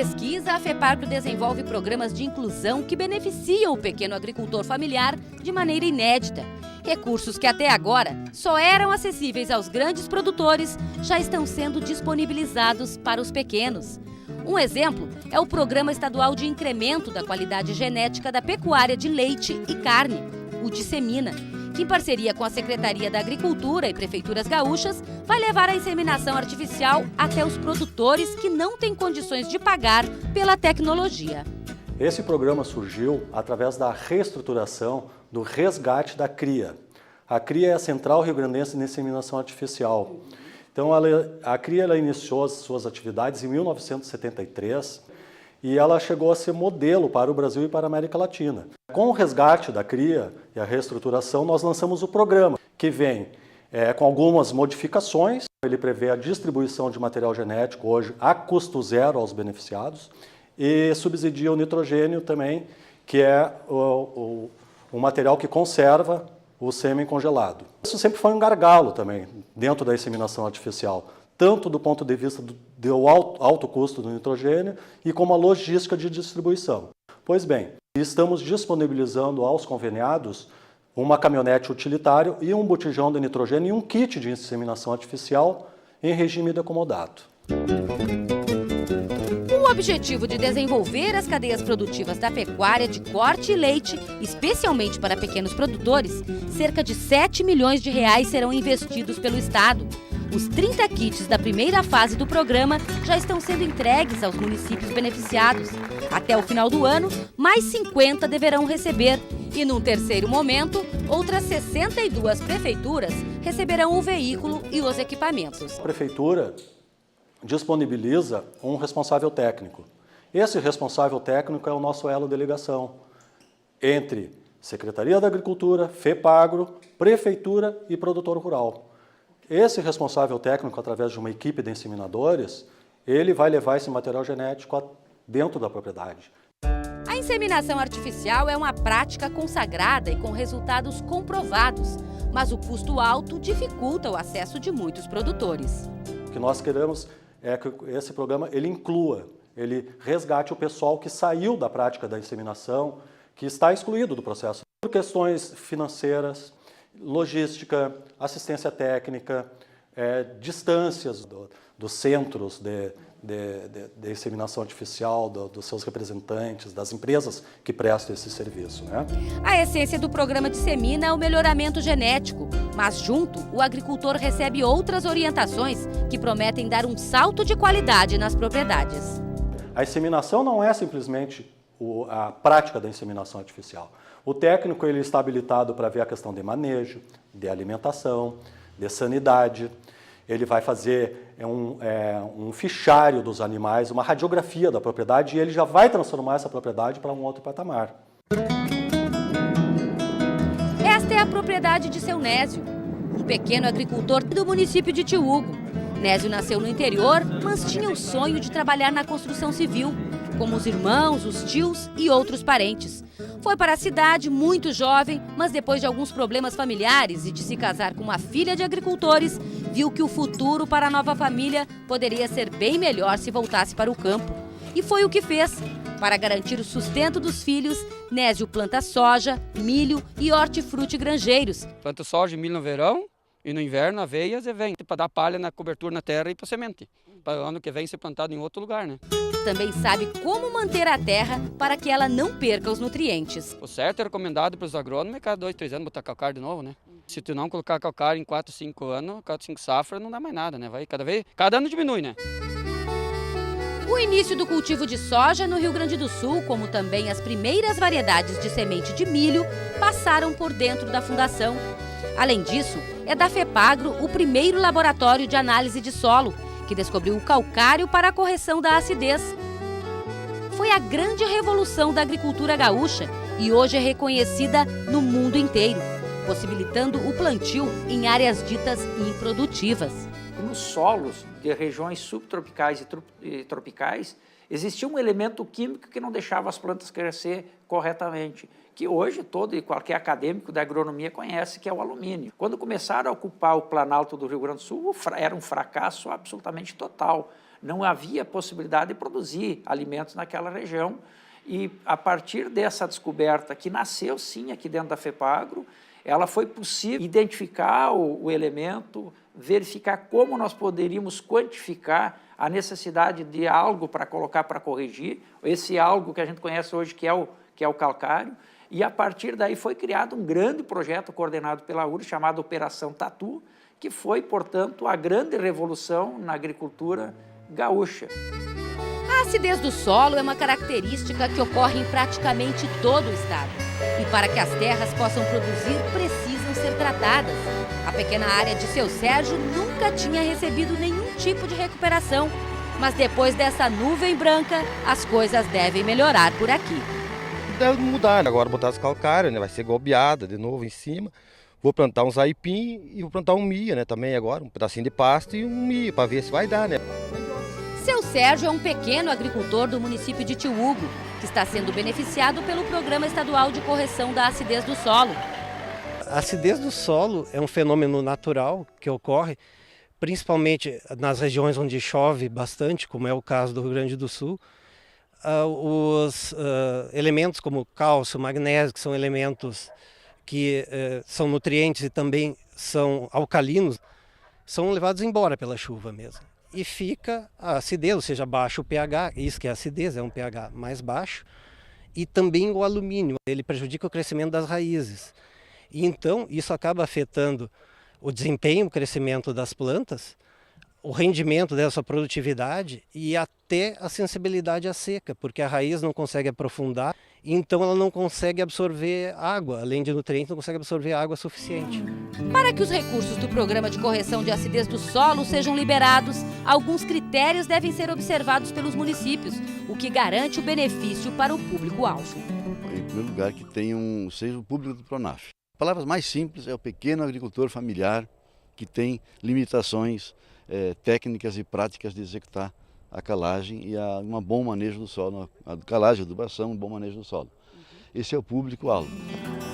pesquisa, a FEPAGRO desenvolve programas de inclusão que beneficiam o pequeno agricultor familiar de maneira inédita. Recursos que até agora só eram acessíveis aos grandes produtores já estão sendo disponibilizados para os pequenos. Um exemplo é o Programa Estadual de Incremento da Qualidade Genética da Pecuária de Leite e Carne, o Dissemina, que em parceria com a Secretaria da Agricultura e Prefeituras Gaúchas vai levar a inseminação artificial até os produtores que não têm condições de pagar pela tecnologia. Esse programa surgiu através da reestruturação do resgate da CRIA. A CRIA é a Central Rio Grandense de Inseminação Artificial. Então, a CRIA iniciou as suas atividades em 1973 e ela chegou a ser modelo para o Brasil e para a América Latina. Com o resgate da CRIA e a reestruturação, nós lançamos o programa, que vem com algumas modificações. Ele prevê a distribuição de material genético hoje a custo zero aos beneficiados e subsidia o nitrogênio também, que é o material que conserva o sêmen congelado. Isso sempre foi um gargalo também dentro da inseminação artificial, tanto do ponto de vista do alto custo do nitrogênio e como a logística de distribuição. Pois bem, estamos disponibilizando aos conveniados uma caminhonete utilitário e um botijão de nitrogênio e um kit de inseminação artificial em regime de comodato. O objetivo de desenvolver as cadeias produtivas da pecuária de corte e leite, especialmente para pequenos produtores, cerca de 7 milhões de reais serão investidos pelo Estado. Os 30 kits da primeira fase do programa já estão sendo entregues aos municípios beneficiados. Até o final do ano, mais 50 deverão receber. E num terceiro momento, outras 62 prefeituras receberão o veículo e os equipamentos. A prefeitura disponibiliza um responsável técnico. Esse responsável técnico é o nosso elo de ligação entre Secretaria da Agricultura, FEPAGRO, Prefeitura e produtor rural. Esse responsável técnico, através de uma equipe de inseminadores, ele vai levar esse material genético dentro da propriedade. A inseminação artificial é uma prática consagrada e com resultados comprovados, mas o custo alto dificulta o acesso de muitos produtores. O que nós queremos é que esse programa ele inclua, ele resgate o pessoal que saiu da prática da inseminação, que está excluído do processo, por questões financeiras, logística, assistência técnica, distâncias dos centros de inseminação artificial, dos seus representantes, das empresas que prestam esse serviço, né? A essência do programa Dissemina é o melhoramento genético, mas junto o agricultor recebe outras orientações que prometem dar um salto de qualidade nas propriedades. A inseminação não é simplesmente a prática da inseminação artificial. O técnico ele está habilitado para ver a questão de manejo, de alimentação, de sanidade. Ele vai fazer um fichário dos animais, uma radiografia da propriedade e ele já vai transformar essa propriedade para um outro patamar. Esta é a propriedade de seu Nésio, um pequeno agricultor do município de Tiúgo. Nésio nasceu no interior, mas tinha o sonho de trabalhar na construção civil, como os irmãos, os tios e outros parentes. Foi para a cidade muito jovem, mas depois de alguns problemas familiares e de se casar com uma filha de agricultores, viu que o futuro para a nova família poderia ser bem melhor se voltasse para o campo. E foi o que fez. Para garantir o sustento dos filhos, Nésio planta soja, milho e hortifruti granjeiros. Planta soja e milho no verão e no inverno aveias e vem para dar palha na cobertura na terra e para semente. Para o ano que vem ser plantado em outro lugar, né? Também sabe como manter a terra para que ela não perca os nutrientes. O certo é recomendado para os agrônomos cada 2, 3 anos botar calcário de novo, né? Se tu não colocar calcário em 4, 5 anos, 4, 5 safras, não dá mais nada, né? Vai cada ano diminui, né? O início do cultivo de soja no Rio Grande do Sul, como também as primeiras variedades de semente de milho, passaram por dentro da fundação. Além disso, é da FEPAGRO o primeiro laboratório de análise de solo, que descobriu o calcário para a correção da acidez. Foi a grande revolução da agricultura gaúcha e hoje é reconhecida no mundo inteiro, possibilitando o plantio em áreas ditas improdutivas. Nos solos de regiões subtropicais e tropicais, existia um elemento químico que não deixava as plantas crescer corretamente, que hoje todo e qualquer acadêmico da agronomia conhece, que é o alumínio. Quando começaram a ocupar o Planalto do Rio Grande do Sul, era um fracasso absolutamente total. Não havia possibilidade de produzir alimentos naquela região. E a partir dessa descoberta, que nasceu sim aqui dentro da FEPAGRO, ela foi possível identificar o elemento, verificar como nós poderíamos quantificar a necessidade de algo para colocar para corrigir, esse algo que a gente conhece hoje que é o calcário, e a partir daí foi criado um grande projeto coordenado pela URSS chamado Operação Tatu, que foi, portanto, a grande revolução na agricultura gaúcha. A acidez do solo é uma característica que ocorre em praticamente todo o estado. E para que as terras possam produzir, precisam ser tratadas. A pequena área de seu Sérgio nunca tinha recebido nenhum tipo de recuperação. Mas depois dessa nuvem branca, as coisas devem melhorar por aqui. Deve mudar, agora botar as calcárias, né? Vai ser golbeada de novo em cima. Vou plantar uns aipim e vou plantar um milho, né? Também agora, um pedacinho de pasto e um milho, para ver se vai dar, né? Seu Sérgio é um pequeno agricultor do município de Tiúgo, que está sendo beneficiado pelo Programa Estadual de Correção da Acidez do Solo. A acidez do solo é um fenômeno natural que ocorre principalmente nas regiões onde chove bastante, como é o caso do Rio Grande do Sul. Os elementos como cálcio, magnésio, que são elementos que são nutrientes e também são alcalinos, são levados embora pela chuva mesmo. E fica a acidez, ou seja, baixo o pH, isso que é a acidez, é um pH mais baixo, e também o alumínio, ele prejudica o crescimento das raízes. E então isso acaba afetando o desempenho, o crescimento das plantas, o rendimento dessa produtividade e até a sensibilidade à seca, porque a raiz não consegue aprofundar, então ela não consegue absorver água, além de nutrientes, não consegue absorver água suficiente. Para que os recursos do Programa de Correção de Acidez do Solo sejam liberados, alguns critérios devem ser observados pelos municípios, o que garante o benefício para o público-alvo. Em primeiro lugar, que seja o público do Pronaf. Palavras mais simples, é o pequeno agricultor familiar que tem limitações técnicas e práticas de executar a calagem e um bom manejo do solo, a calagem, a adubação, um bom manejo do solo. Esse é o público-alvo.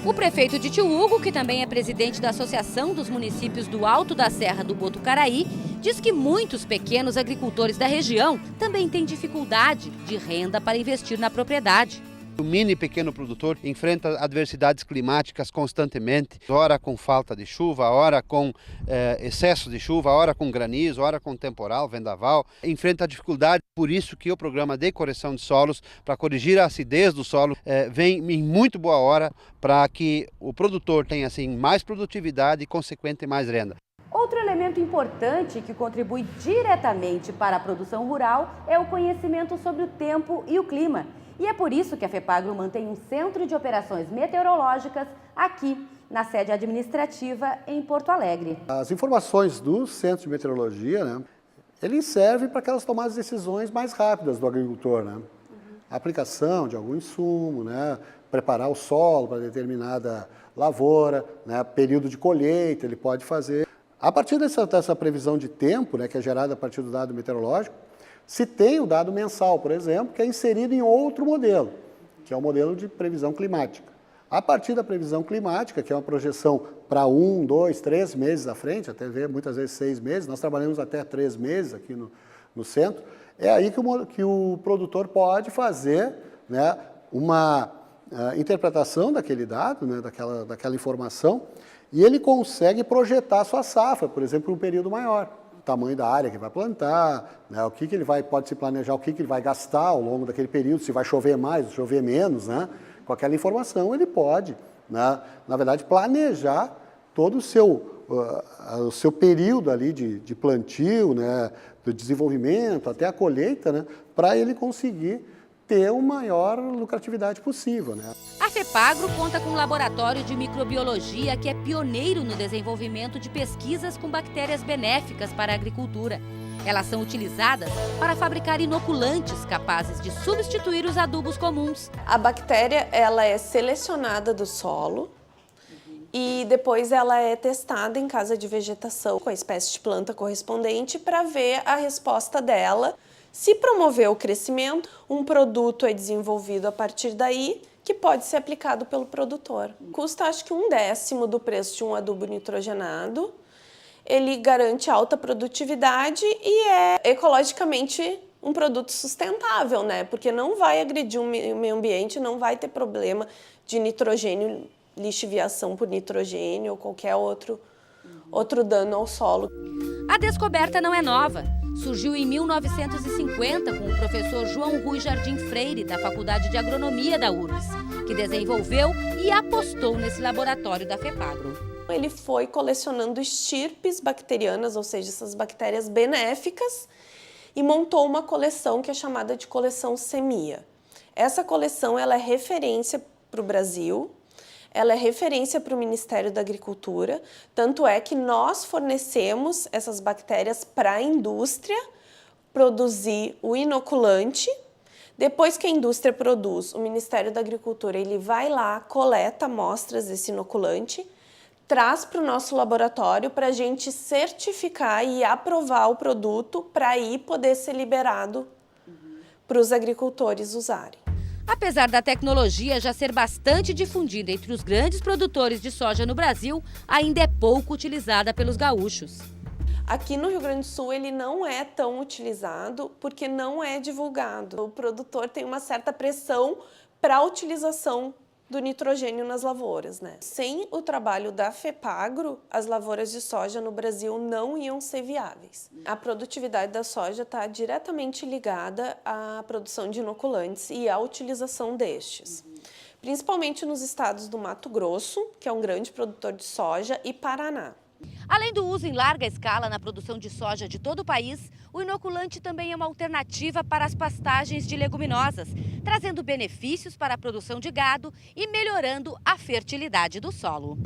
O prefeito de Tiúgo, que também é presidente da Associação dos Municípios do Alto da Serra do Botucaraí, diz que muitos pequenos agricultores da região também têm dificuldade de renda para investir na propriedade. O mini e pequeno produtor enfrenta adversidades climáticas constantemente, ora com falta de chuva, ora com excesso de chuva, ora com granizo, ora com temporal, vendaval. Enfrenta dificuldade, por isso que o programa de correção de solos, para corrigir a acidez do solo, vem em muito boa hora para que o produtor tenha assim, mais produtividade e, consequente, mais renda. Outro elemento importante que contribui diretamente para a produção rural é o conhecimento sobre o tempo e o clima. E é por isso que a FEPAGRO mantém um centro de operações meteorológicas aqui, na sede administrativa em Porto Alegre. As informações do Centro de Meteorologia, né, eles servem para aquelas tomadas de decisões mais rápidas do agricultor, né? A aplicação de algum insumo, né, preparar o solo para determinada lavoura, né, período de colheita ele pode fazer. A partir dessa previsão de tempo, né, que é gerada a partir do dado meteorológico, se tem o dado mensal, por exemplo, que é inserido em outro modelo, que é o modelo de previsão climática. A partir da previsão climática, que é uma projeção para 1, 2, 3 meses à frente, até muitas vezes 6 meses, nós trabalhamos até 3 meses aqui no centro, é aí que o produtor pode fazer, né, uma interpretação daquele dado, né, daquela informação, e ele consegue projetar a sua safra, por exemplo, um período maior. Tamanho da área que vai plantar, né, o que ele pode se planejar, o que ele vai gastar ao longo daquele período, se vai chover mais, chover menos, né? Com aquela informação ele pode, né, na verdade, planejar todo o seu período ali de plantio, né, do desenvolvimento até a colheita, né, para ele conseguir ter a maior lucratividade possível, né? A FEPAGRO conta com um laboratório de microbiologia que é pioneiro no desenvolvimento de pesquisas com bactérias benéficas para a agricultura. Elas são utilizadas para fabricar inoculantes capazes de substituir os adubos comuns. A bactéria ela é selecionada do solo e depois ela é testada em casa de vegetação com a espécie de planta correspondente para ver a resposta dela. Se promover o crescimento, um produto é desenvolvido a partir daí que pode ser aplicado pelo produtor. Custa acho que 1/10 do preço de um adubo nitrogenado. Ele garante alta produtividade e é ecologicamente um produto sustentável, né? Porque não vai agredir o meio ambiente, não vai ter problema de nitrogênio, lixiviação por nitrogênio ou qualquer outro dano ao solo. A descoberta não é nova. Surgiu em 1950 com o professor João Rui Jardim Freire, da Faculdade de Agronomia da URGS, que desenvolveu e apostou nesse laboratório da FEPAGRO. Ele foi colecionando estirpes bacterianas, ou seja, essas bactérias benéficas, e montou uma coleção que é chamada de coleção SEMIA. Essa coleção ela é referência para o Brasil, ela é referência para o Ministério da Agricultura, tanto é que nós fornecemos essas bactérias para a indústria produzir o inoculante. Depois que a indústria produz, o Ministério da Agricultura ele vai lá, coleta amostras desse inoculante, traz para o nosso laboratório para a gente certificar e aprovar o produto para aí poder ser liberado para os agricultores usarem. Apesar da tecnologia já ser bastante difundida entre os grandes produtores de soja no Brasil, ainda é pouco utilizada pelos gaúchos. Aqui no Rio Grande do Sul ele não é tão utilizado porque não é divulgado. O produtor tem uma certa pressão para a utilização do nitrogênio nas lavouras, né? Sem o trabalho da FEPAGRO, as lavouras de soja no Brasil não iam ser viáveis. A produtividade da soja está diretamente ligada à produção de inoculantes e à utilização destes. Principalmente nos estados do Mato Grosso, que é um grande produtor de soja, e Paraná. Além do uso em larga escala na produção de soja de todo o país, o inoculante também é uma alternativa para as pastagens de leguminosas, trazendo benefícios para a produção de gado e melhorando a fertilidade do solo.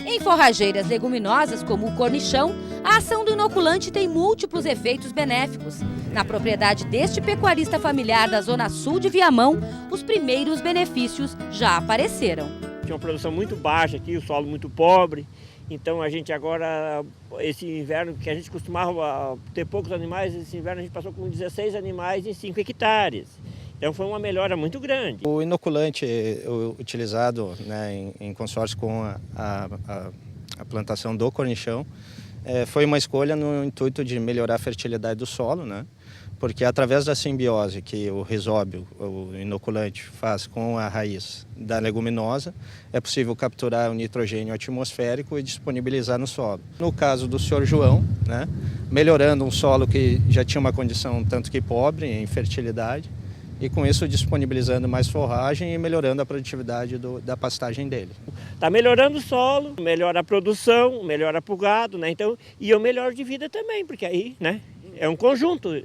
Em forrageiras leguminosas, como o cornichão, a ação do inoculante tem múltiplos efeitos benéficos. Na propriedade deste pecuarista familiar da Zona Sul de Viamão, os primeiros benefícios já apareceram. Tinha uma produção muito baixa aqui, o solo muito pobre. Então a gente agora, esse inverno que a gente costumava ter poucos animais, esse inverno a gente passou com 16 animais em 5 hectares. Então foi uma melhora muito grande. O inoculante utilizado, né, em consórcio com a plantação do cornichão foi uma escolha no intuito de melhorar a fertilidade do solo, né? Porque através da simbiose que o risóbio, o inoculante, faz com a raiz da leguminosa, é possível capturar o nitrogênio atmosférico e disponibilizar no solo. No caso do Sr. João, né, melhorando um solo que já tinha uma condição tanto que pobre em fertilidade, e com isso disponibilizando mais forragem e melhorando a produtividade da pastagem dele. Está melhorando o solo, melhora a produção, melhora para o gado, né? Então, e o melhor de vida também, porque aí, né, é um conjunto.